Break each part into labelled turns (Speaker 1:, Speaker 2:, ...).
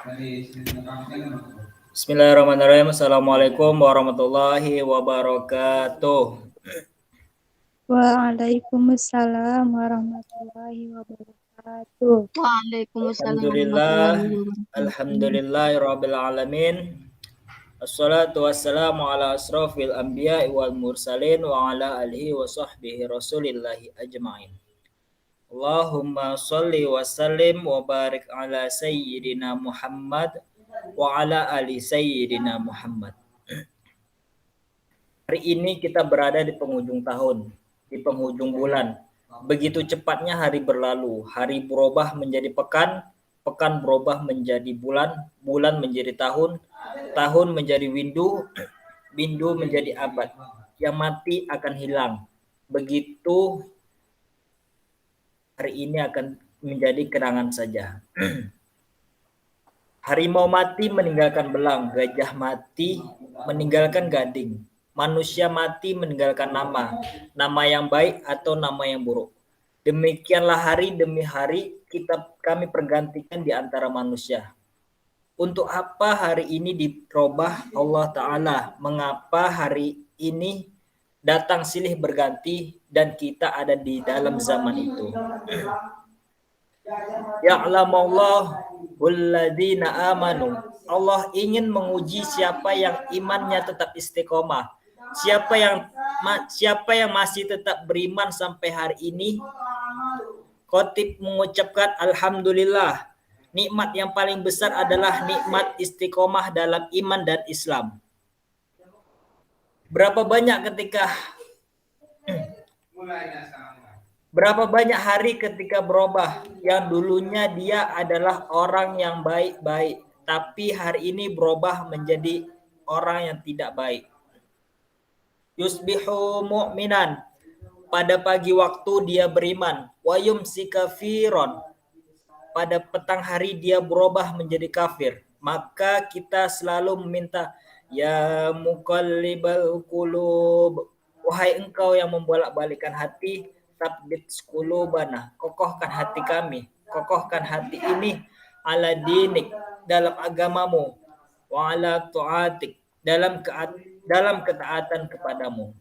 Speaker 1: Bismillahirrahmanirrahim. Assalamualaikum warahmatullahi wabarakatuh.
Speaker 2: Waalaikumsalam warahmatullahi wabarakatuh.
Speaker 3: Waalaikumsalam
Speaker 1: Alhamdulillah,
Speaker 3: warahmatullahi wabarakatuh.
Speaker 1: alhamdulillahirabbil alamin. Assalatu wassalamu ala asrofil anbiya'i wal mursalin wa ala alihi wa sahbihi rasulillahi ajma'in. Allahumma sholli wa sallim wa barik ala sayyidina Muhammad wa ala ali sayyidina Muhammad. Hari ini kita berada di penghujung tahun, di penghujung bulan. Begitu cepatnya hari berlalu, hari berubah menjadi pekan, pekan berubah menjadi bulan, bulan menjadi tahun, tahun menjadi windu, windu menjadi abad. Yang mati akan hilang. Begitu hari ini akan menjadi kenangan saja. Harimau mati meninggalkan belang, gajah mati meninggalkan gading. Manusia mati meninggalkan nama, nama yang baik atau nama yang buruk. Demikianlah hari demi hari kami pergantikan di antara manusia. Untuk apa hari ini dirubah Allah Ta'ala? Mengapa hari ini datang silih berganti dan kita ada di dalam zaman itu? Ya'lamallahu walladzina amanu. Allah ingin menguji siapa yang imannya tetap istiqomah. Siapa yang masih tetap beriman sampai hari ini. Khotib mengucapkan alhamdulillah. Nikmat yang paling besar adalah nikmat istiqomah dalam iman dan Islam. Berapa banyak hari ketika berubah, yang dulunya dia adalah orang yang baik-baik, tapi hari ini berubah menjadi orang yang tidak baik. Yusbihu mu'minan, pada pagi waktu dia beriman. Wa yumsi kafiron, pada petang hari dia berubah menjadi kafir. Maka kita selalu meminta, ya muqallibal qulub, wahai engkau yang membolak-balikan hati, tabbit qulubana, kokohkan hati kami, kokohkan hati ini, ala dinik, dalam agamamu, wa ala ta'atik, dalam ketaatan kepadamu.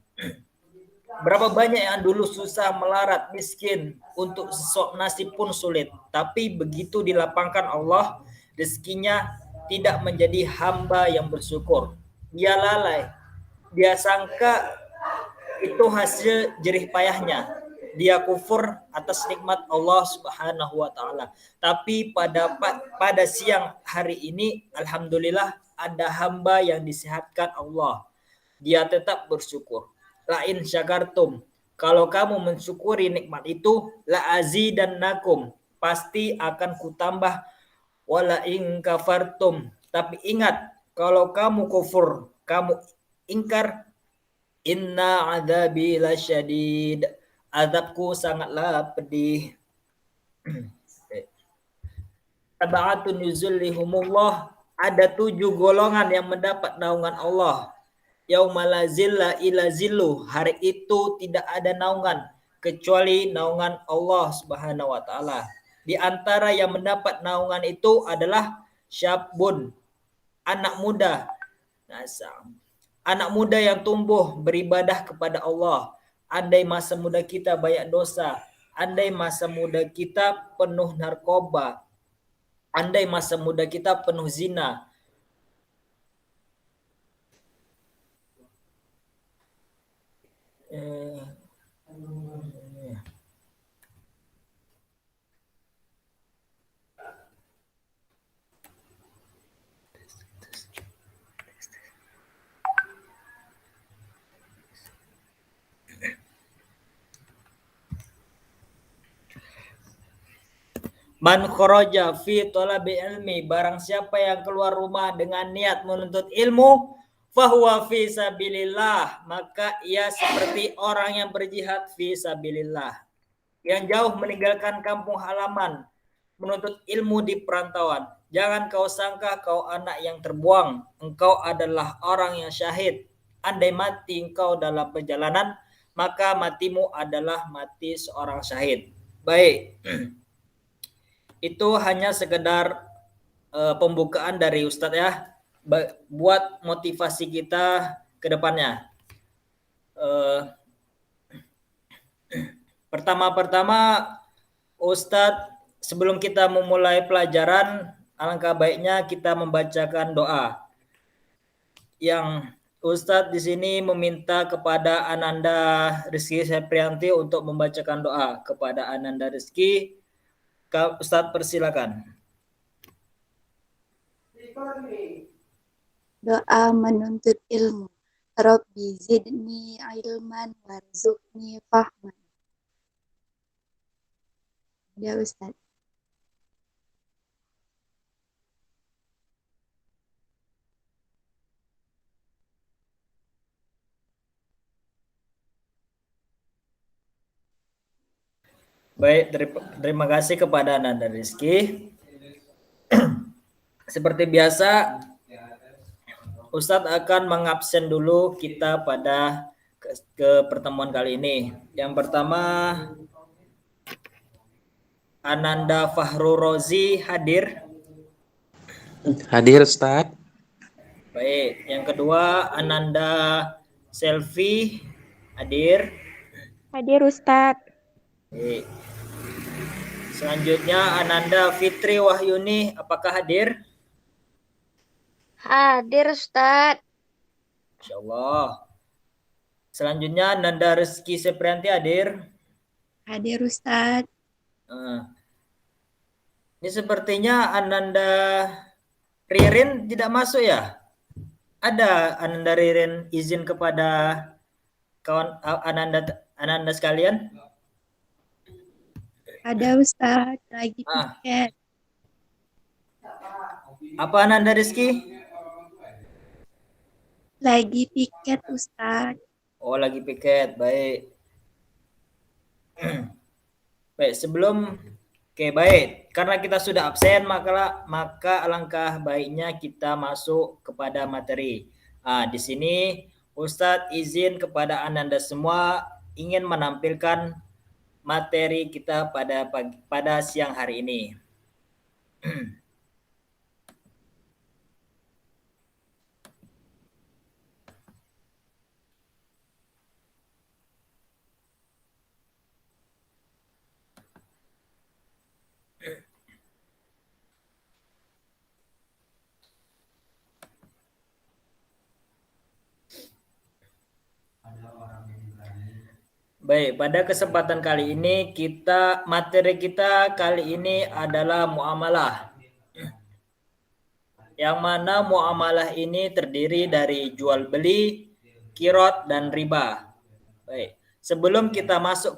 Speaker 1: Berapa banyak yang dulu susah, melarat, miskin, untuk sesok nasi pun sulit. Tapi begitu dilapangkan Allah, rezekinya tidak menjadi hamba yang bersyukur. Dia lalai, dia sangka itu hasil jerih payahnya. Dia kufur atas nikmat Allah Subhanahu wa Ta'ala. Tapi pada siang hari ini, alhamdulillah, ada hamba yang disehatkan Allah. Dia tetap bersyukur. Lain syakartum, kalau kamu mensyukuri nikmat itu, la azidannakum, pasti akan kutambah. Wala in kafartum, tapi ingat, kalau kamu kufur, kamu ingkar, inna adzabi lasyadid, azabku sangatlah pedih. Tabaatun yuzillihumullah, ada 7 golongan yang mendapat naungan Allah. Yaumala zilla ila zillu, hari itu tidak ada naungan kecuali naungan Allah Subhanahu wa Ta'ala. Di antara yang mendapat naungan itu adalah syabun, anak muda. Anak muda yang tumbuh beribadah kepada Allah. Andai masa muda kita banyak dosa, andai masa muda kita penuh narkoba, andai masa muda kita penuh zina, man kharaja fi talabi ilmi, barang siapa yang keluar rumah dengan niat menuntut ilmu, fahuwa fi sabilillah, maka ia seperti orang yang berjihad fi sabilillah, yang jauh meninggalkan kampung halaman menuntut ilmu di perantauan. Jangan kau sangka kau anak yang terbuang, engkau adalah orang yang syahid. Andai mati engkau dalam perjalanan, maka matimu adalah mati seorang syahid. Baik, itu hanya sekedar pembukaan dari Ustadz ya, buat motivasi kita ke depannya. Pertama-pertama Ustadz, sebelum kita memulai pelajaran, alangkah baiknya kita membacakan doa. Yang Ustadz di sini meminta kepada Ananda Rizky Seprianti untuk membacakan doa kepada Ananda Rizky. Ustadz persilakan.
Speaker 2: Doa menuntut ilmu. Rabbi zidni ilman warzuqni fahman. Ya Ustaz.
Speaker 1: Baik, terima kasih kepada Ananda Rizky. Seperti biasa, Ustadz akan mengabsen dulu kita pada ke pertemuan kali ini. Yang pertama, Ananda Fahru Rozi hadir.
Speaker 3: Hadir, Ustaz.
Speaker 1: Baik, yang kedua Ananda Selvi hadir.
Speaker 4: Hadir Ustadz.
Speaker 1: Baik. Selanjutnya Ananda Fitri Wahyuni, apakah hadir?
Speaker 4: Hadir Ustadz.
Speaker 1: Insyaallah. Selanjutnya Nanda Rizky Seprianti hadir.
Speaker 2: Hadir Ustaz.
Speaker 1: Ini sepertinya Ananda Ririn tidak masuk ya? Ada Ananda Ririn izin kepada kawan Ananda sekalian?
Speaker 2: Ada Ustaz, lagi piket.
Speaker 1: Apa Ananda Rizky?
Speaker 2: Lagi piket Ustaz.
Speaker 1: Oh, lagi piket. Baik. Baik, baik. Karena kita sudah absen, maka alangkah baiknya kita masuk kepada materi. Di sini Ustadz izin kepada Ananda semua ingin menampilkan materi kita pada siang hari ini. Baik, pada kesempatan kali ini materi kita kali ini adalah muamalah. Yang mana muamalah ini terdiri dari jual beli, qirot dan riba. Baik, sebelum kita masuk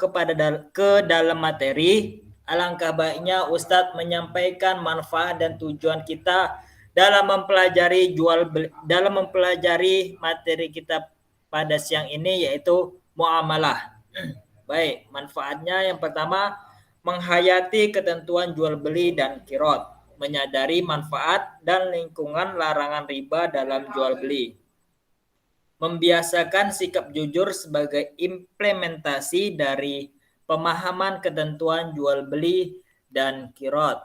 Speaker 1: ke dalam materi, alangkah baiknya Ustadz menyampaikan manfaat dan tujuan kita dalam mempelajari materi kita pada siang ini, yaitu muamalah. Baik, manfaatnya yang pertama, menghayati ketentuan jual beli dan qirot, menyadari manfaat dan lingkungan larangan riba dalam jual beli, membiasakan sikap jujur sebagai implementasi dari pemahaman ketentuan jual beli dan qirot,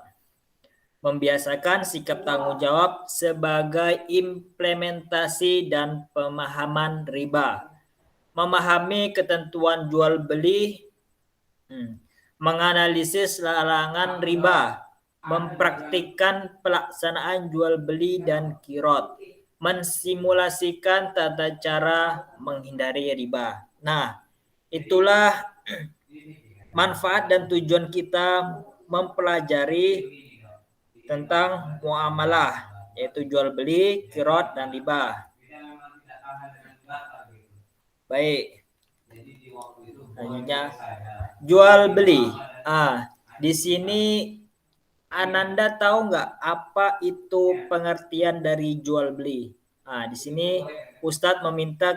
Speaker 1: membiasakan sikap tanggung jawab sebagai implementasi dan pemahaman riba, memahami ketentuan jual beli, menganalisis larangan riba, mempraktikkan pelaksanaan jual beli dan qirot, mensimulasikan tata cara menghindari riba. Nah, itulah manfaat dan tujuan kita mempelajari tentang muamalah, yaitu jual beli, qirot, dan riba. Baik. Selanjutnya jual beli. Di sini Ananda tahu nggak apa itu pengertian dari jual beli? Di sini Ustadz meminta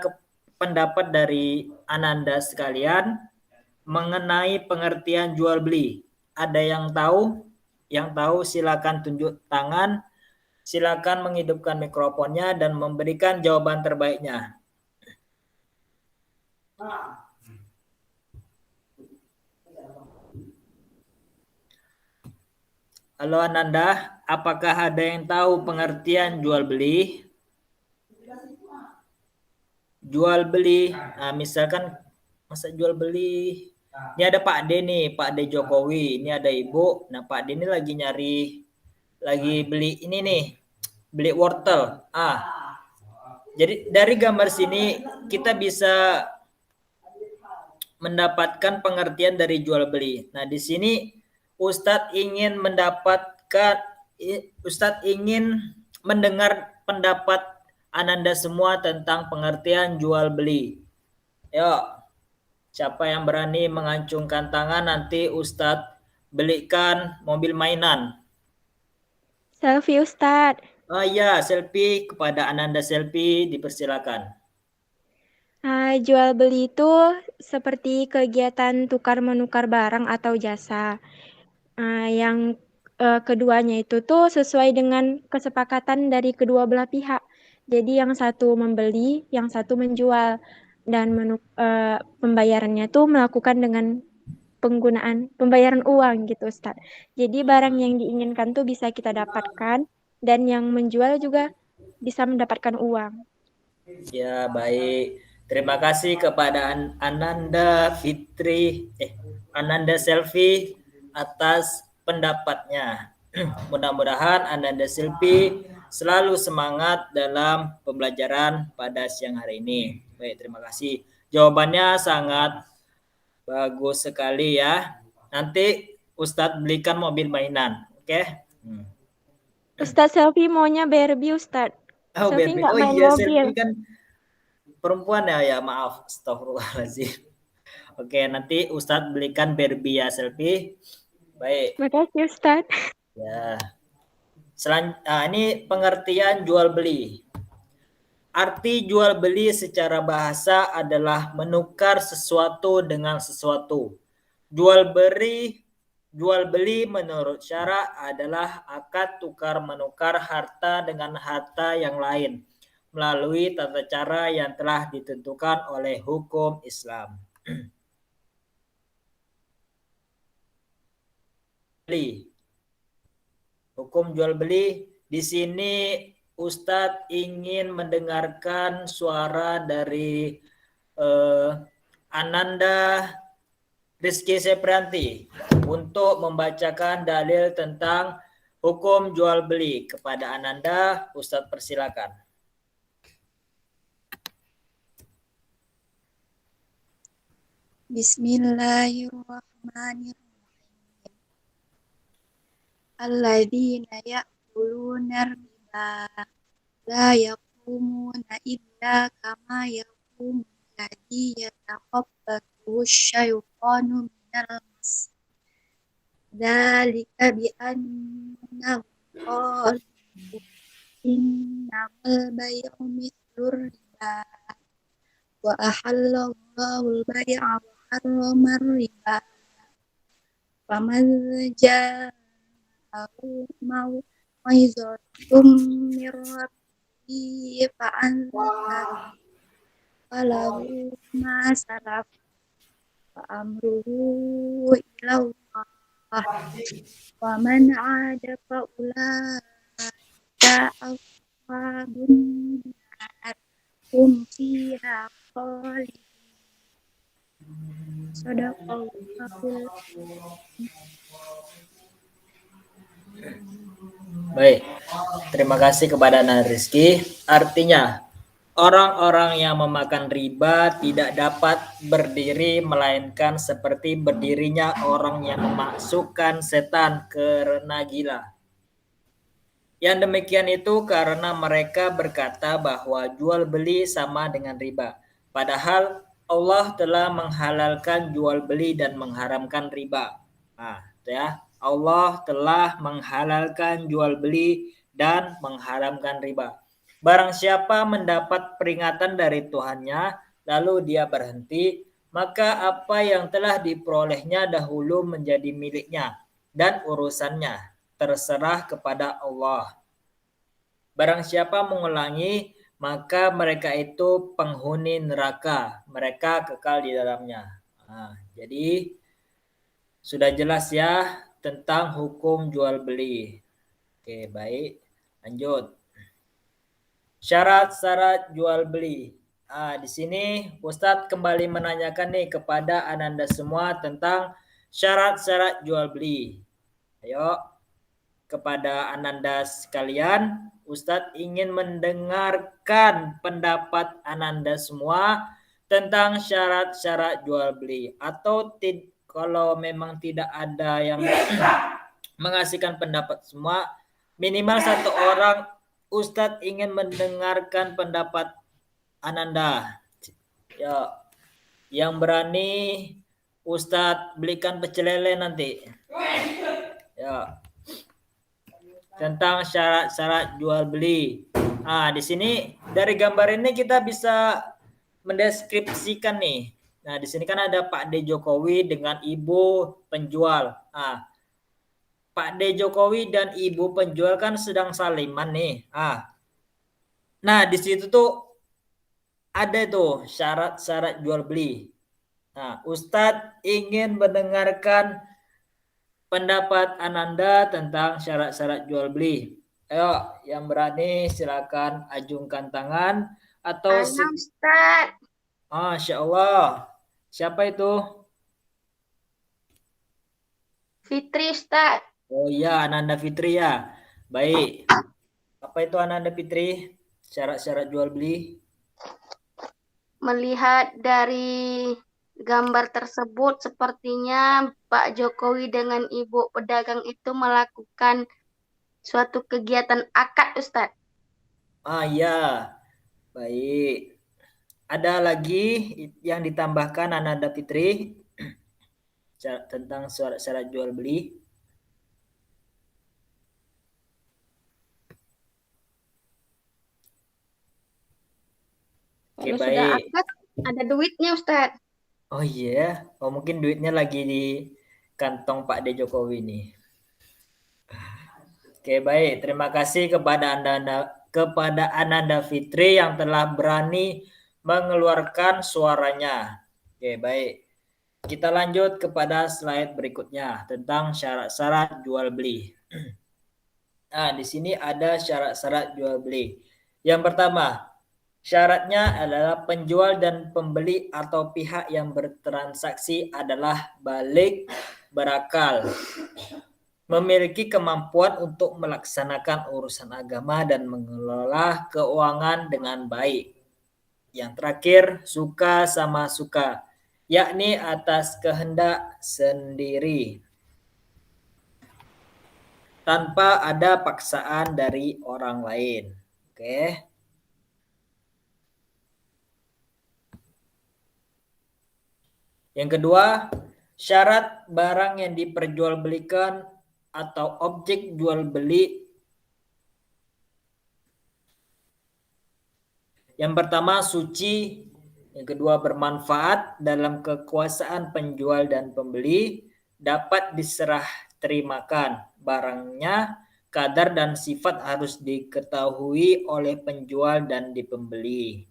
Speaker 1: pendapat dari Ananda sekalian mengenai pengertian jual beli. Ada yang tahu? Yang tahu silakan tunjuk tangan, silakan menghidupkan mikrofonnya dan memberikan jawaban terbaiknya. Halo Ananda, apakah ada yang tahu pengertian jual beli? Jual beli, nah, misalkan masa jual beli. Ini ada Pak D nih, Pak D Jokowi. Ini ada Ibu. Nah, Pak D ini lagi beli ini nih, beli wortel. Jadi dari gambar sini kita bisa mendapatkan pengertian dari jual beli. Nah, di sini Ustadz ingin mendengar pendapat Ananda semua tentang pengertian jual beli. Yuk, siapa yang berani mengacungkan tangan, nanti Ustadz belikan mobil mainan.
Speaker 4: Selfie Ustadz.
Speaker 1: Oh iya, selfie kepada Ananda Selfie, dipersilakan.
Speaker 4: Jual beli itu seperti kegiatan tukar-menukar barang atau jasa. Yang keduanya itu tuh sesuai dengan kesepakatan dari kedua belah pihak. Jadi yang satu membeli, yang satu menjual. Dan pembayarannya tuh melakukan dengan penggunaan pembayaran uang gitu Ustadz. Jadi barang yang diinginkan tuh bisa kita dapatkan dan yang menjual juga bisa mendapatkan uang.
Speaker 1: Ya, baik. Terima kasih kepada Ananda Selfie atas pendapatnya. Mudah-mudahan Ananda Selfie selalu semangat dalam pembelajaran pada siang hari ini. Baik, terima kasih. Jawabannya sangat bagus sekali ya. Nanti Ustadz belikan mobil mainan, oke?
Speaker 4: Ustadz Selfie maunya Barbie Ustadz.
Speaker 1: Oh,
Speaker 4: Selfie
Speaker 1: Barbie.
Speaker 4: nggak
Speaker 1: Oh
Speaker 4: main
Speaker 1: iya,
Speaker 4: mobil.
Speaker 1: Selfie kan perempuan ya, maaf, astagfirullahaladzim. Oke, nanti Ustadz belikan Barbie ya, Selfie. Baik.
Speaker 4: Makasih Ustadz.
Speaker 1: Ya. Ini pengertian jual beli. Arti jual beli secara bahasa adalah menukar sesuatu dengan sesuatu. Jual beli menurut syara adalah akad tukar menukar harta dengan harta yang lain melalui tata cara yang telah ditentukan oleh hukum Islam. Hukum jual beli, di sini Ustadz ingin mendengarkan suara dari Ananda Rizky Seprianti untuk membacakan dalil tentang hukum jual beli. Kepada Ananda, Ustadz persilakan.
Speaker 2: Bismillahirrahmanirrahim. Alladzina ya'kuluna riba la yaqumuna illa kama yaqumu alladzi yatakhabbathu asyaitanu minal mas. Dzalika bi annahum qalu innamal bay'u mithlur riba wa ahallallahu al-bay'a wa harrama riba. Faman mau'izatum mir rabbihi fa'anta falahu ma salaf wa amruhu ila Allah wa man 'ada fa ulaika ashabun nar hum fiha khalidun. Shadaqallahul.
Speaker 1: Baik, terima kasih kepada Nana Rizky. Artinya, orang-orang yang memakan riba tidak dapat berdiri melainkan seperti berdirinya orang yang memasukkan setan karena gila. Yang demikian itu karena mereka berkata bahwa jual beli sama dengan riba. Padahal Allah telah menghalalkan jual beli dan mengharamkan riba. Nah, itu ya. Allah telah menghalalkan jual beli dan mengharamkan riba. Barang siapa mendapat peringatan dari Tuhannya, lalu dia berhenti, maka apa yang telah diperolehnya dahulu menjadi miliknya, dan urusannya terserah kepada Allah. Barang siapa mengulangi, maka mereka itu penghuni neraka, mereka kekal di dalamnya. Nah, jadi sudah jelas ya tentang hukum jual beli. Oke, baik. Lanjut. Syarat-syarat jual beli. Di sini Ustadz kembali menanyakan nih kepada Ananda semua tentang syarat-syarat jual beli. Ayo, kepada Ananda sekalian, Ustadz ingin mendengarkan pendapat Ananda semua tentang syarat-syarat jual beli. Atau kalau memang tidak ada yang mengasihkan pendapat semua, minimal satu orang Ustadz ingin mendengarkan pendapat Ananda. Ya, yang berani Ustadz belikan pecel lele nanti. Ya. Tentang syarat-syarat jual beli. Di sini dari gambar ini kita bisa mendeskripsikan nih. Nah, di sini kan ada Pak D Jokowi dengan ibu penjual. Pak D Jokowi dan ibu penjual kan sedang saliman nih. Nah, di situ tuh ada tuh syarat-syarat jual beli. Nah, Ustadz ingin mendengarkan pendapat Ananda tentang syarat-syarat jual beli. Ayo, yang berani silakan ajungkan tangan atau
Speaker 2: Ana Ustaz.
Speaker 1: Masya Allah. Siapa itu?
Speaker 2: Fitri Ustaz.
Speaker 1: Oh iya, Ananda Fitri ya. Baik. Apa itu Ananda Fitri? Syarat-syarat jual beli?
Speaker 2: Melihat dari gambar tersebut, sepertinya Pak Jokowi dengan Ibu pedagang itu melakukan suatu kegiatan akad, Ustaz.
Speaker 1: Ya. Baik. Ada lagi yang ditambahkan Ananda Fitri tentang syarat-syarat jual beli? Oke,
Speaker 2: Kalau sudah
Speaker 1: baik.
Speaker 2: akad, ada duitnya, Ustaz.
Speaker 1: Oh iya, mungkin duitnya lagi di kantong Pak D Jokowi nih. Oke, baik. Terima kasih kepada Ananda Fitri yang telah berani mengeluarkan suaranya. Oke, baik. Kita lanjut kepada slide berikutnya tentang syarat-syarat jual beli. Nah, di sini ada syarat-syarat jual beli. Yang pertama, syaratnya adalah penjual dan pembeli atau pihak yang bertransaksi adalah balik berakal, memiliki kemampuan untuk melaksanakan urusan agama dan mengelola keuangan dengan baik. Yang terakhir, suka sama suka, yakni atas kehendak sendiri, tanpa ada paksaan dari orang lain. Oke. Yang kedua, syarat barang yang diperjualbelikan atau objek jual beli. Yang pertama, suci. Yang kedua, bermanfaat dalam kekuasaan penjual dan pembeli, dapat diserah terimakan barangnya, kadar dan sifat harus diketahui oleh penjual dan pembeli.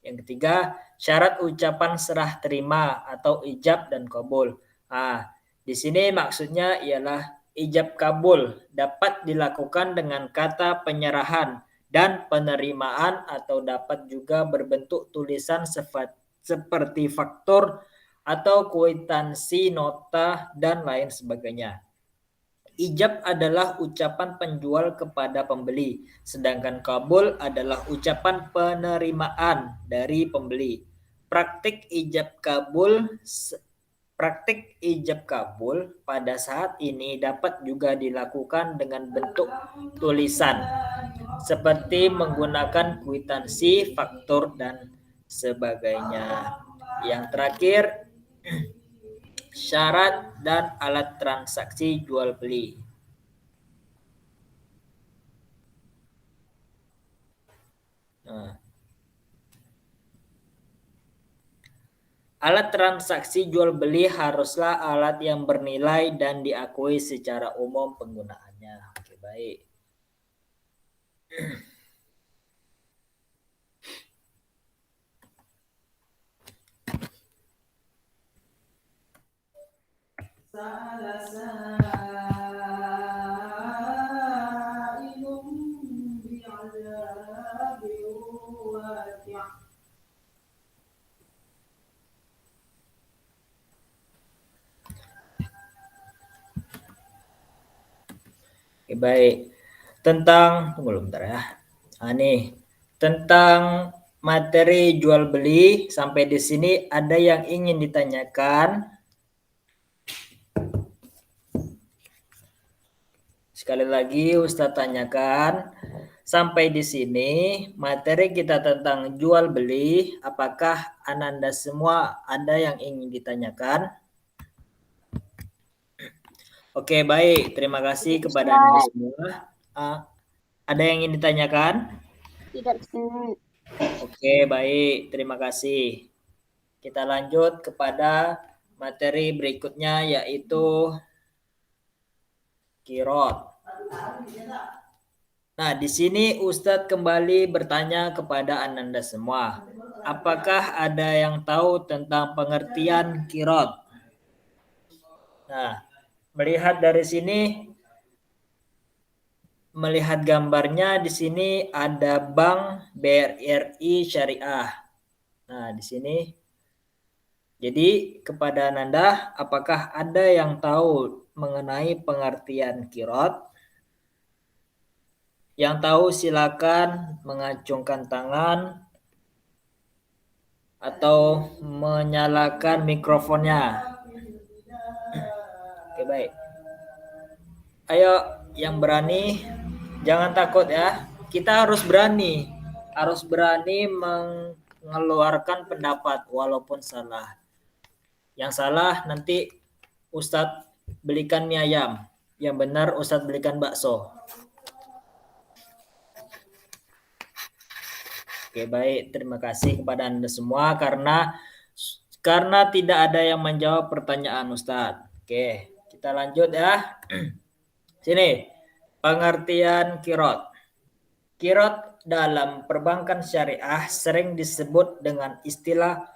Speaker 1: Yang ketiga, syarat ucapan serah terima atau ijab dan kabul. Di sini maksudnya ialah ijab kabul dapat dilakukan dengan kata penyerahan dan penerimaan atau dapat juga berbentuk tulisan seperti faktur atau kwitansi, nota, dan lain sebagainya. Ijab adalah ucapan penjual kepada pembeli, sedangkan kabul adalah ucapan penerimaan dari pembeli. Praktik ijab kabul pada saat ini dapat juga dilakukan dengan bentuk tulisan, seperti menggunakan kwitansi, faktur, dan sebagainya. Yang terakhir, syarat dan alat transaksi jual beli. Alat transaksi jual beli haruslah alat yang bernilai dan diakui secara umum penggunaannya. Oke, baik. Oke, baik. Tunggu bentar ya. Nih, tentang materi jual beli sampai di sini ada yang ingin ditanyakan? Sekali lagi Ustadz tanyakan, sampai di sini materi kita tentang jual beli, apakah Ananda semua ada yang ingin ditanyakan? Oke, baik. Terima kasih kepada Anda semua. Ada yang ingin ditanyakan?
Speaker 2: Tidak, Ustaz.
Speaker 1: Oke, baik. Terima kasih. Kita lanjut kepada materi berikutnya yaitu kirot. Nah, di sini Ustadz kembali bertanya kepada Ananda semua. Apakah ada yang tahu tentang pengertian kirot? Nah, melihat dari sini, melihat gambarnya di sini ada Bank BRI Syariah. Nah, di sini. Jadi kepada Ananda, apakah ada yang tahu mengenai pengertian kirot? Yang tahu silakan mengacungkan tangan atau menyalakan mikrofonnya. Oke, baik. Ayo yang berani, jangan takut ya. Kita harus berani mengeluarkan pendapat walaupun salah. Yang salah nanti Ustadz belikan mie ayam, yang benar Ustadz belikan bakso. Oke, baik. Terima kasih kepada Anda semua karena tidak ada yang menjawab pertanyaan Ustadz. Oke, kita lanjut ya. Sini, pengertian kirot. Kirot dalam perbankan syariah sering disebut dengan istilah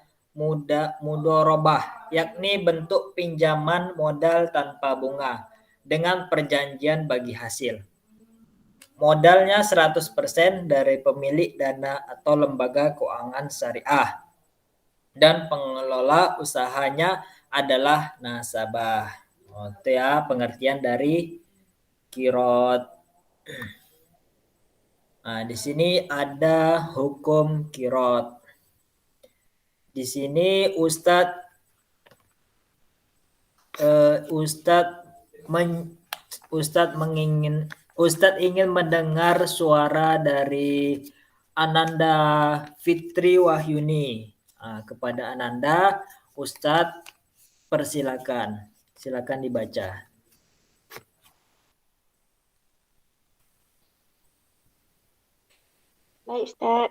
Speaker 1: mudorobah, yakni bentuk pinjaman modal tanpa bunga dengan perjanjian bagi hasil. Modalnya 100% dari pemilik dana atau lembaga keuangan syariah. Dan pengelola usahanya adalah nasabah. Itu ya pengertian dari kirot. Nah, di sini ada hukum kirot. Di sini Ustadz ingin mendengar suara dari Ananda Fitri Wahyuni. Nah, kepada Ananda, Ustadz persilakan. Silakan dibaca.
Speaker 2: Baik, Ustaz.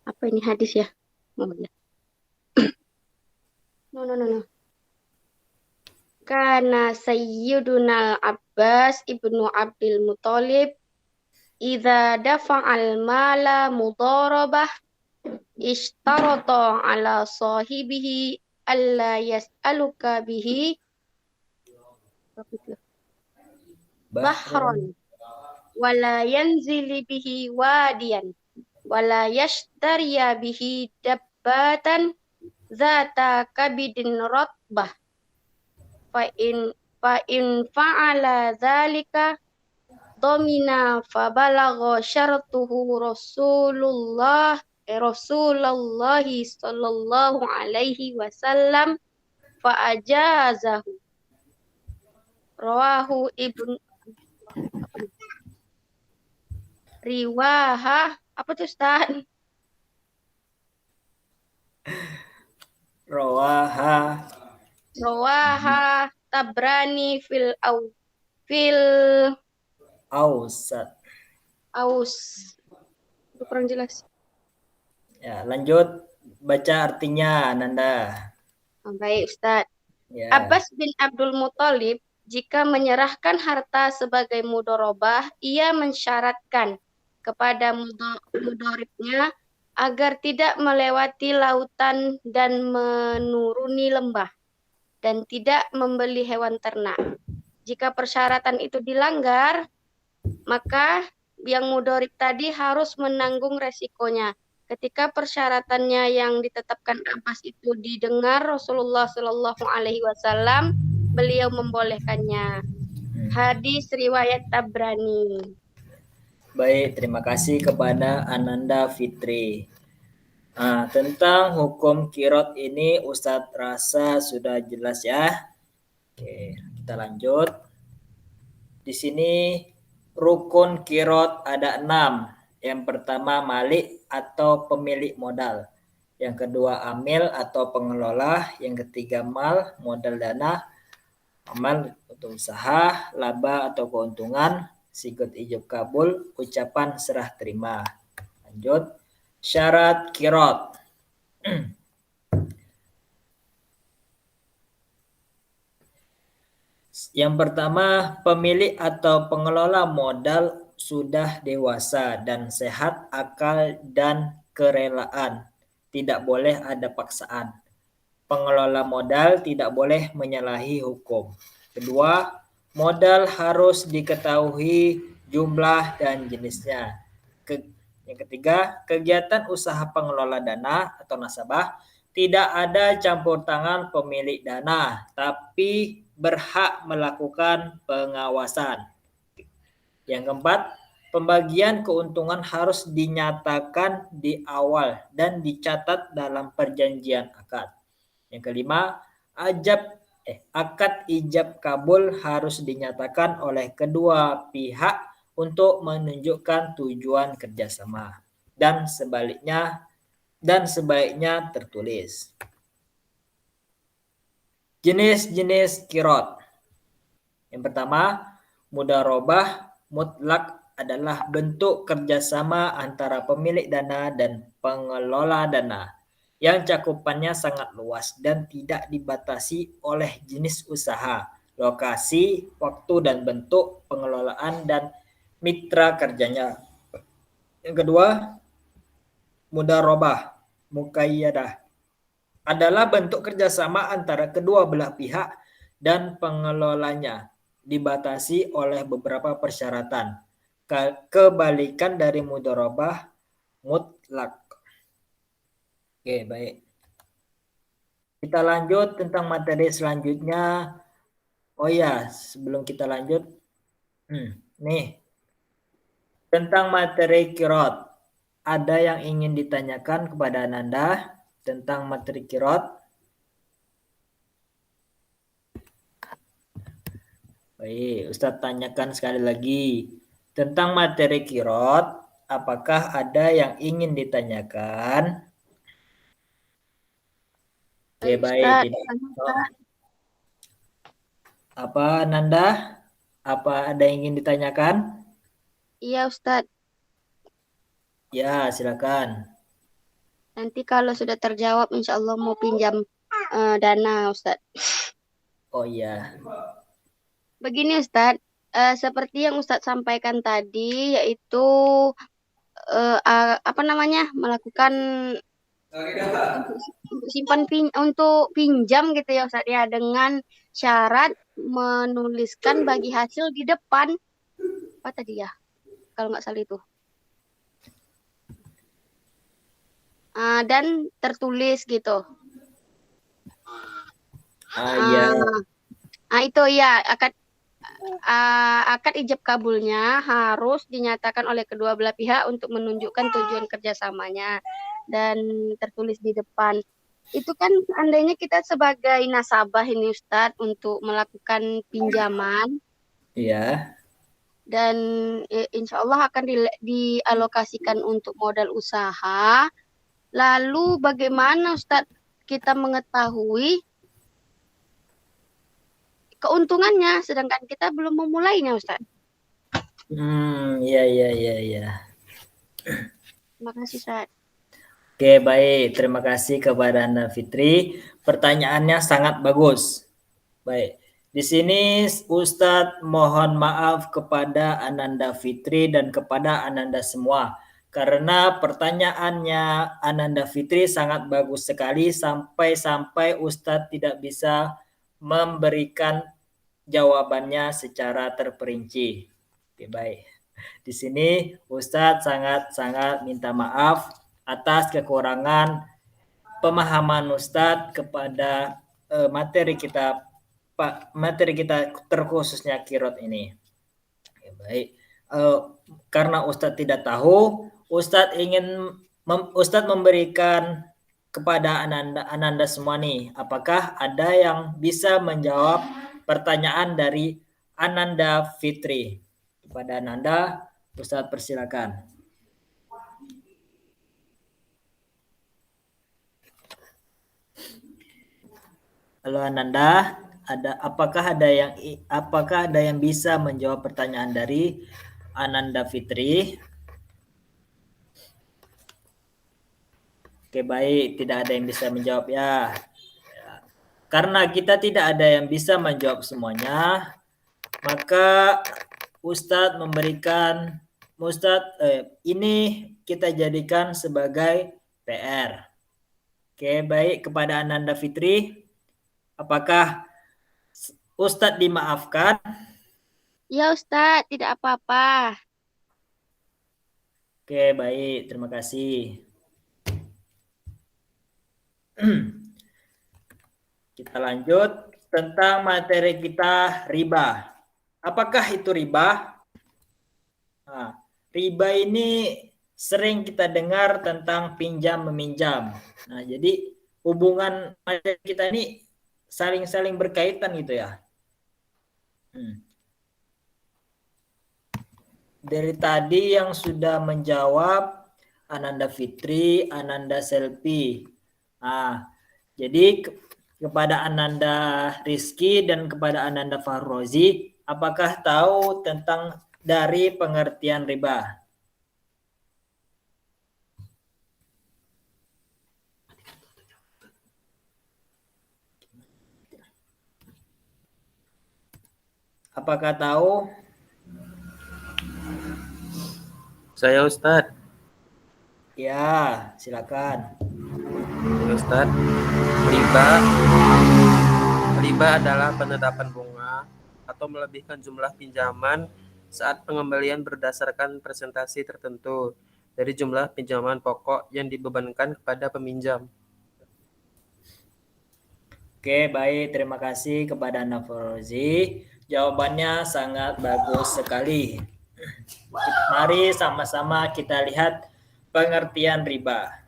Speaker 2: Apa ini hadis ya? Oh, ya. No. Karena Sayyiduna Abbas ibnu Abdul Muthalib idza dafa'al mala mudarabah ishtarata ala sahibihi alla yas'aluka bihi bahron wala yanzili bihi wadiyan wala yashtariya bihi dabbatan zata kabidin rotbah fa in fa'ala dzalika domina fabalagha syartuhu Rasulullah sallallahu alaihi wasallam fa ajazahu rawahu ibn riwaha apa tuh Ustaz? Rawaha Tabrani fil
Speaker 1: Ausat.
Speaker 2: Itu kurang jelas.
Speaker 1: Ya, lanjut baca artinya Nanda.
Speaker 2: Baik, Ustaz.
Speaker 1: Ya.
Speaker 2: Abbas bin Abdul Muthalib jika menyerahkan harta sebagai mudorobah, ia mensyaratkan kepada mudoribnya agar tidak melewati lautan dan menuruni lembah. dan tidak membeli hewan ternak. Jika persyaratan itu dilanggar, maka yang mudorib tadi harus menanggung resikonya. Ketika persyaratannya yang ditetapkan Abbas itu didengar Rasulullah Shallallahu Alaihi Wasallam, beliau membolehkannya. Hadis riwayat Tabrani.
Speaker 1: Baik, terima kasih kepada Ananda Fitri. Tentang hukum kirot ini Ustadz rasa sudah jelas ya. Oke, kita lanjut. Di sini rukun kirot ada 6. Yang pertama malik atau pemilik modal. Yang kedua amil atau pengelola. Yang ketiga mal, modal dana. Amal untuk usaha, laba atau keuntungan. Sikut ijab kabul, ucapan serah terima. Lanjut. Syarat kirot. Yang pertama, pemilik atau pengelola modal sudah dewasa dan sehat akal dan kerelaan. Tidak boleh ada paksaan. Pengelola modal tidak boleh menyalahi hukum. Kedua, modal harus diketahui jumlah dan jenisnya. Yang ketiga, kegiatan usaha pengelola dana atau nasabah tidak ada campur tangan pemilik dana, tapi berhak melakukan pengawasan. Yang keempat, pembagian keuntungan harus dinyatakan di awal dan dicatat dalam perjanjian akad. Yang kelima, akad ijab kabul harus dinyatakan oleh kedua pihak untuk menunjukkan tujuan kerjasama dan sebaiknya tertulis. Jenis-jenis kirot. Yang pertama, mudharabah mutlak adalah bentuk kerjasama antara pemilik dana dan pengelola dana yang cakupannya sangat luas dan tidak dibatasi oleh jenis usaha, lokasi, waktu dan bentuk pengelolaan dan mitra kerjanya. Yang kedua, mudharabah muqayyadah adalah bentuk kerjasama antara kedua belah pihak dan pengelolanya, dibatasi oleh beberapa persyaratan. Kebalikan dari mudharabah mutlak. Oke, baik. Kita lanjut tentang materi selanjutnya. Oh ya, sebelum kita lanjut, nih tentang materi kirot. Ada yang ingin ditanyakan kepada Ananda tentang materi kirot? Baik, Ustadz tanyakan sekali lagi. Tentang materi kirot, apakah ada yang ingin ditanyakan? Oke, baik. Apa Nanda? Apa ada yang ingin ditanyakan?
Speaker 2: Iya, Ustadz.
Speaker 1: Ya, silakan.
Speaker 2: Nanti kalau sudah terjawab, insya Allah mau pinjam dana, Ustadz.
Speaker 1: Oh iya.
Speaker 2: Begini, Ustadz. Seperti yang Ustadz sampaikan tadi, yaitu melakukan untuk pinjam gitu ya Ustadz ya, dengan syarat menuliskan bagi hasil di depan apa tadi ya kalau nggak salah itu dan tertulis gitu.
Speaker 1: Iya.
Speaker 2: Itu ya akad ijab kabulnya harus dinyatakan oleh kedua belah pihak untuk menunjukkan tujuan kerjasamanya dan tertulis di depan. Itu kan seandainya kita sebagai nasabah ini Ustadz untuk melakukan pinjaman.
Speaker 1: Iya.
Speaker 2: Dan insya Allah akan dialokasikan untuk modal usaha. Lalu bagaimana Ustadz kita mengetahui keuntungannya sedangkan kita belum memulainya Ustadz?
Speaker 1: Iya.
Speaker 2: Terima kasih Ustadz.
Speaker 1: Oke, baik. Terima kasih kepada Anda Fitri. Pertanyaannya sangat bagus. Baik. Di sini Ustadz mohon maaf kepada Ananda Fitri dan kepada Ananda semua. Karena pertanyaannya Ananda Fitri sangat bagus sekali sampai Ustadz tidak bisa memberikan jawabannya secara terperinci. Oke, baik. Di sini Ustadz sangat-sangat minta maaf atas kekurangan pemahaman Ustadz kepada materi kita terkhususnya Qiraat ini. Oke, baik. Karena Ustadz tidak tahu, Ustadz memberikan kepada Ananda semua nih, apakah ada yang bisa menjawab pertanyaan dari Ananda Fitri? Kepada Ananda, Ustadz persilakan. Halo Ananda, apakah ada yang bisa menjawab pertanyaan dari Ananda Fitri? Oke, baik, tidak ada yang bisa menjawab ya. Karena kita tidak ada yang bisa menjawab semuanya, maka Ustadz ini kita jadikan sebagai PR. Oke, baik, kepada Ananda Fitri, apakah Ustadz dimaafkan?
Speaker 2: Ya Ustadz, tidak apa-apa.
Speaker 1: Oke, baik, terima kasih. Kita lanjut tentang materi kita riba. Apakah itu riba? Nah, riba ini sering kita dengar tentang pinjam meminjam. Nah, jadi hubungan materi kita ini saling berkaitan gitu ya. Dari tadi yang sudah menjawab Ananda Fitri, Ananda Selvi. Nah, jadi kepada Ananda Rizky dan kepada Ananda Fahrozi, apakah tahu tentang dari pengertian riba? Apakah tahu?
Speaker 3: Saya Ustadz.
Speaker 1: Ya, silakan.
Speaker 3: Ya, Ustadz. Riba adalah penetapan bunga atau melebihkan jumlah pinjaman saat pengembalian berdasarkan persentase tertentu dari jumlah pinjaman pokok yang dibebankan kepada peminjam.
Speaker 1: Oke, baik. Terima kasih kepada Nafrozi. Jawabannya sangat bagus sekali. Mari sama-sama kita lihat pengertian riba.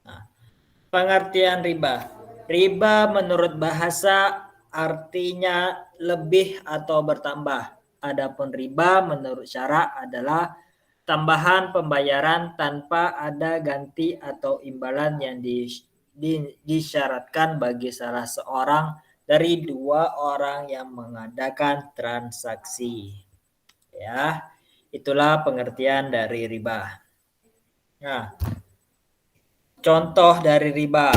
Speaker 1: Nah, pengertian riba. Riba menurut bahasa artinya lebih atau bertambah. Adapun riba menurut syara adalah tambahan pembayaran tanpa ada ganti atau imbalan yang disyaratkan bagi salah seorang dari dua orang yang mengadakan transaksi. Ya, itulah pengertian dari riba. Nah, contoh dari riba.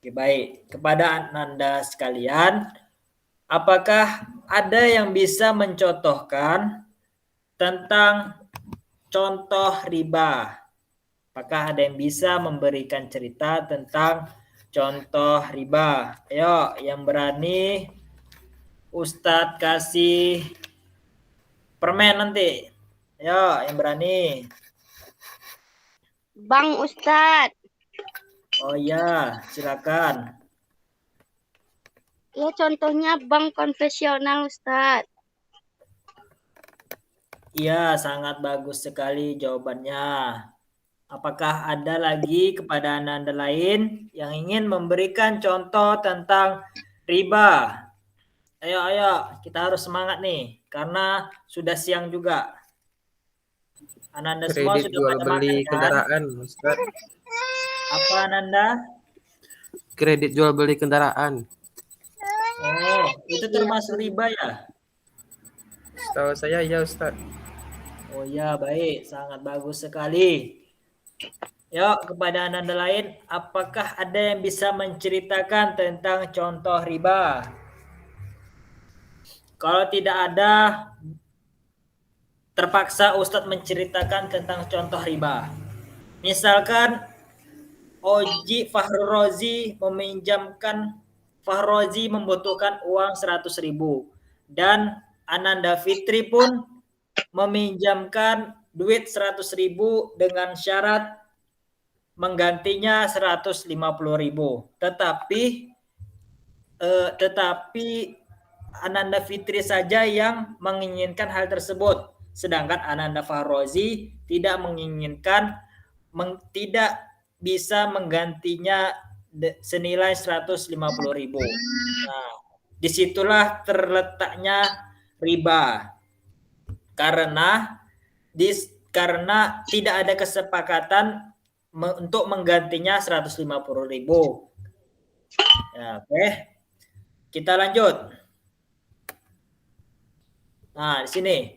Speaker 1: Oke, baik. Kepada Anda sekalian, apakah ada yang bisa mencontohkan tentang contoh riba? Apakah ada yang bisa memberikan cerita tentang contoh riba? Ayo, yang berani Ustadz kasih permen nanti. Ayo, yang berani.
Speaker 2: Bang Ustadz.
Speaker 1: Oh iya, silakan.
Speaker 2: Ya contohnya bank konvensional Ustadz.
Speaker 1: Iya, sangat bagus sekali jawabannya. Apakah ada lagi kepada Anda lain yang ingin memberikan contoh tentang riba? Ayo, kita harus semangat nih, karena sudah siang juga. Ananda semua
Speaker 3: Kredit
Speaker 1: sudah
Speaker 3: jual
Speaker 1: pada
Speaker 3: beli
Speaker 1: makan kan?
Speaker 3: kendaraan, Ustaz.
Speaker 1: Apa Ananda?
Speaker 3: Kredit jual beli kendaraan.
Speaker 1: Oh, itu termasuk riba ya?
Speaker 3: Setahu saya ya, Ustaz.
Speaker 1: Oh ya, baik, sangat bagus sekali. Yuk, kepada Ananda lain, apakah ada yang bisa menceritakan tentang contoh riba? Kalau tidak ada, terpaksa Ustadz menceritakan tentang contoh riba. Misalkan Oji Fahru Rozi meminjamkan Fahrozi membutuhkan uang 100.000 dan Ananda Fitri pun meminjamkan duit 100.000 dengan syarat menggantinya 150.000. Tetapi Ananda Fitri saja yang menginginkan hal tersebut, sedangkan Ananda Fahrozi tidak menginginkan, tidak bisa menggantinya senilai 150.000. Nah, disitulah terletaknya riba, karena tidak ada kesepakatan untuk menggantinya 150.000. Ya, oke. Kita lanjut. Nah, di sini.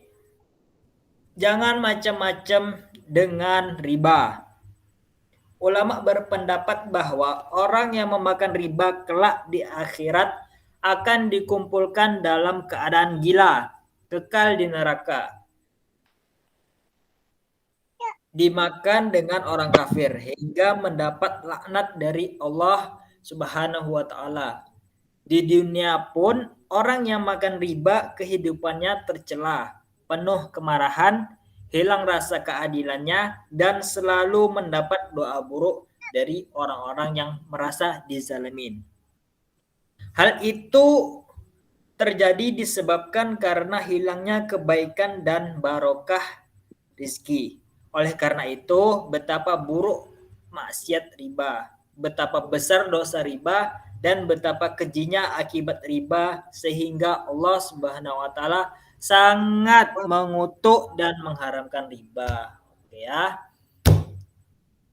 Speaker 1: Jangan macam-macam dengan riba. Ulama berpendapat bahwa orang yang memakan riba kelak di akhirat akan dikumpulkan dalam keadaan gila, kekal di neraka, dimakan dengan orang kafir hingga mendapat laknat dari Allah Subhanahu wa taala. Di dunia pun orang yang makan riba kehidupannya tercela, penuh kemarahan, hilang rasa keadilannya, dan selalu mendapat doa buruk dari orang-orang yang merasa dizalimin. Hal itu terjadi disebabkan karena hilangnya kebaikan dan barokah rizki. Oleh karena itu, betapa buruk maksiat riba, betapa besar dosa riba, dan betapa kejinya akibat riba, sehingga Allah Subhanahu wa taala sangat mengutuk dan mengharamkan riba. Oke ya.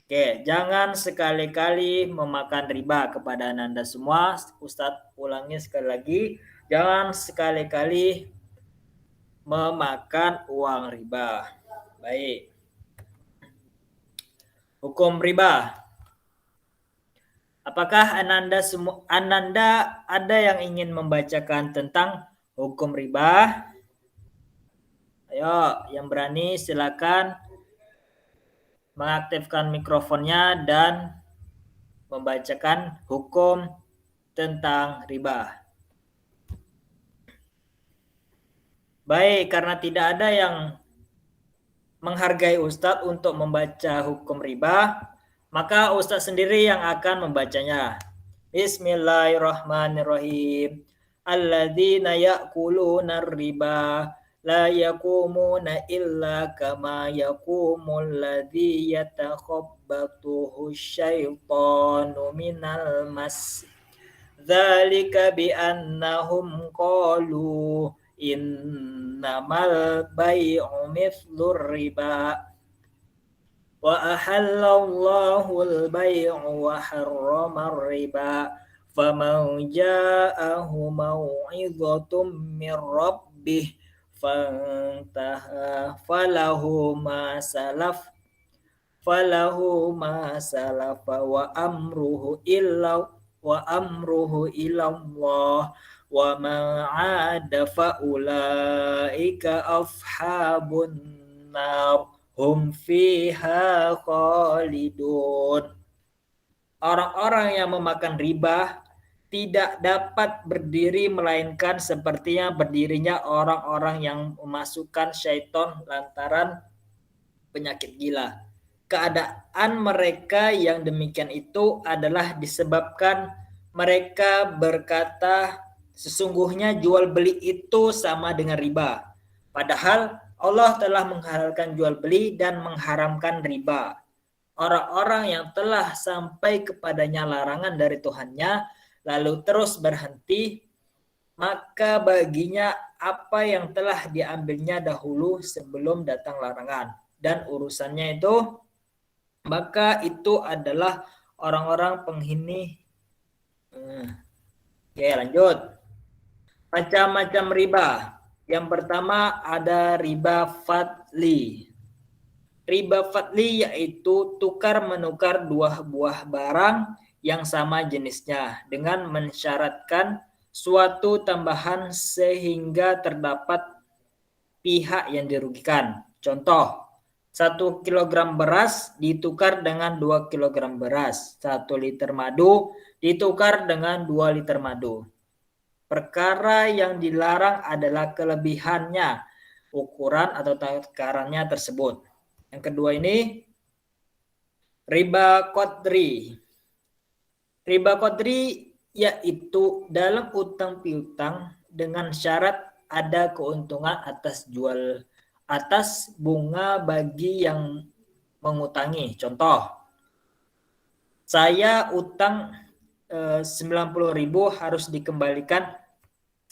Speaker 1: Oke, jangan sekali-kali memakan riba. Kepada Anda semua, Ustadz ulangi sekali lagi, jangan sekali-kali memakan uang riba. Baik. Hukum riba. Apakah Ananda ada yang ingin membacakan tentang hukum riba? Ayo, yang berani silakan mengaktifkan mikrofonnya dan membacakan hukum tentang riba. Baik, karena tidak ada yang menghargai Ustadz untuk membaca hukum riba, maka Ustadz sendiri yang akan membacanya. Bismillahirrahmanirrahim. Alladzina ya'kuluna riba la yakumuna illa kama yakumul ladzi yatakhabbatuhu syaitanu minal mas. Dzalika bi annahum qalu innamal bai'u mithlur riba wa ahallallahu al-bai'u wa harramar riba faman ja'ahu mau'izatun min rabbih fantaha falahu ma salafa wa amruhu ilallah wa ma'ada fa'ulaika ashabun nar hum fiha khalidun. Orang-orang yang memakan riba tidak dapat berdiri melainkan sepertinya berdirinya orang-orang yang memasukkan syaitan lantaran penyakit gila. Keadaan mereka yang demikian itu adalah disebabkan mereka berkata, sesungguhnya jual beli itu sama dengan riba. Padahal Allah telah menghalalkan jual beli dan mengharamkan riba. Orang-orang yang telah sampai kepadanya larangan dari Tuhannya, lalu terus berhenti, maka baginya apa yang telah diambilnya dahulu sebelum datang larangan. Dan urusannya itu, maka itu adalah orang-orang penghini. Oke, lanjut. Macam-macam riba. Yang pertama ada riba fadli. Riba fadli yaitu tukar menukar dua buah barang yang sama jenisnya dengan mensyaratkan suatu tambahan sehingga terdapat pihak yang dirugikan. Contoh, 1 kilogram beras ditukar dengan 2 kilogram beras. 1 liter madu ditukar dengan 2 liter madu. Perkara yang dilarang adalah kelebihannya, ukuran atau takarannya tersebut. Yang kedua ini, riba qadri. Riba qadri yaitu dalam utang piutang dengan syarat ada keuntungan atas bunga bagi yang mengutangi. Contoh, saya utang 90.000 harus dikembalikan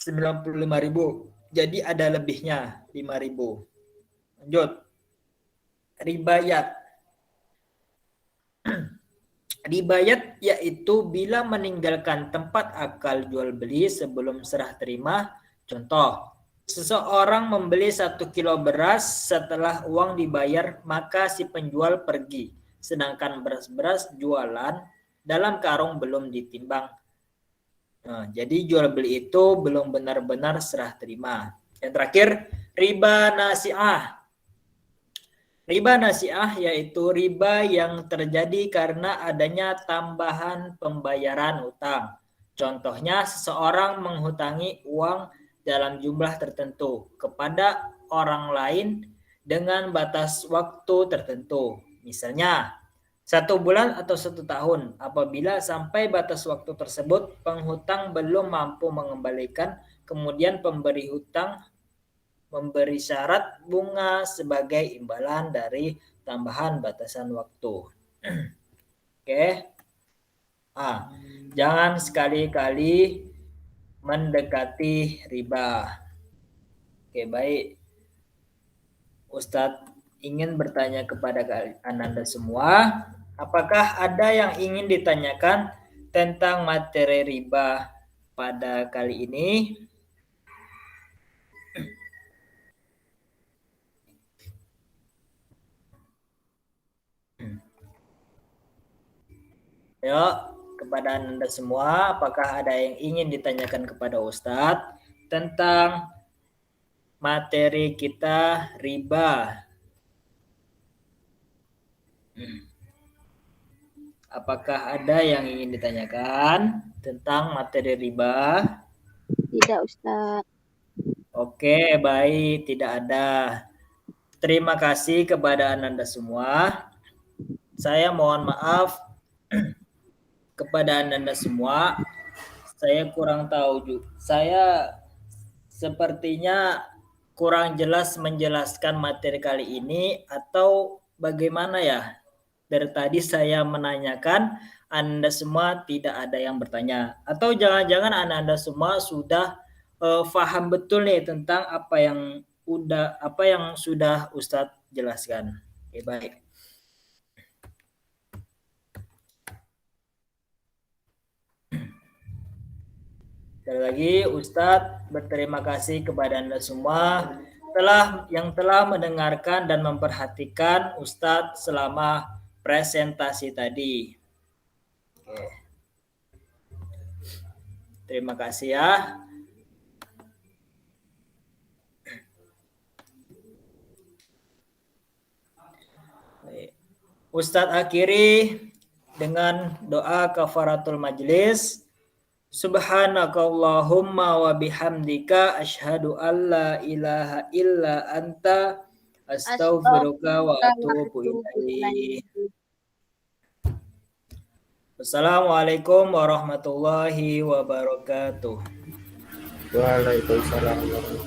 Speaker 1: 95.000. Jadi ada lebihnya 5.000. Lanjut. Ribayat. Ribayat yaitu bila meninggalkan tempat akal jual beli sebelum serah terima. Contoh, seseorang membeli 1 kilo beras, setelah uang dibayar maka si penjual pergi, sedangkan beras-beras jualan dalam karung belum ditimbang. Nah, jadi jual beli itu belum benar-benar serah terima. Yang terakhir, riba nasi'ah. Riba nasi'ah yaitu riba yang terjadi karena adanya tambahan pembayaran utang. Contohnya, seseorang menghutangi uang dalam jumlah tertentu kepada orang lain dengan batas waktu tertentu. Misalnya, 1 bulan atau 1 tahun. Apabila sampai batas waktu tersebut, penghutang belum mampu mengembalikan, kemudian pemberi hutang memberi syarat bunga sebagai imbalan dari tambahan batasan waktu. Oke. Jangan sekali-kali mendekati riba. Oke, baik. Ustadz ingin bertanya kepada Anda semua, apakah ada yang ingin ditanyakan tentang materi riba pada kali ini? Yuk, kepada Anda semua, apakah ada yang ingin ditanyakan kepada Ustadz tentang materi kita riba? Apakah ada yang ingin ditanyakan tentang materi riba?
Speaker 2: Tidak, Ustadz.
Speaker 1: Oke, baik, tidak ada. Terima kasih kepada Anda semua. Saya mohon maaf kepada Anda semua. Saya kurang tahu. Saya sepertinya kurang jelas menjelaskan materi kali ini, atau bagaimana ya? Dari tadi saya menanyakan, Anda semua tidak ada yang bertanya. Atau jangan-jangan Anda semua sudah paham betul nih tentang apa yang sudah Ustadz jelaskan. Oke, baik. Sekali lagi, Ustadz berterima kasih kepada Anda semua yang telah mendengarkan dan memperhatikan Ustadz selama presentasi tadi. Oke. Terima kasih ya. Ustadz akhiri dengan doa kafaratul majlis. Subhanakallahumma wa bihamdika asyhadu an la ilaha illa anta astaghfiruka wa atubu ilaik. Wassalamualaikum warahmatullahi wabarakatuh.
Speaker 3: Waalaikumsalam warahmatullahi wabarakatuh.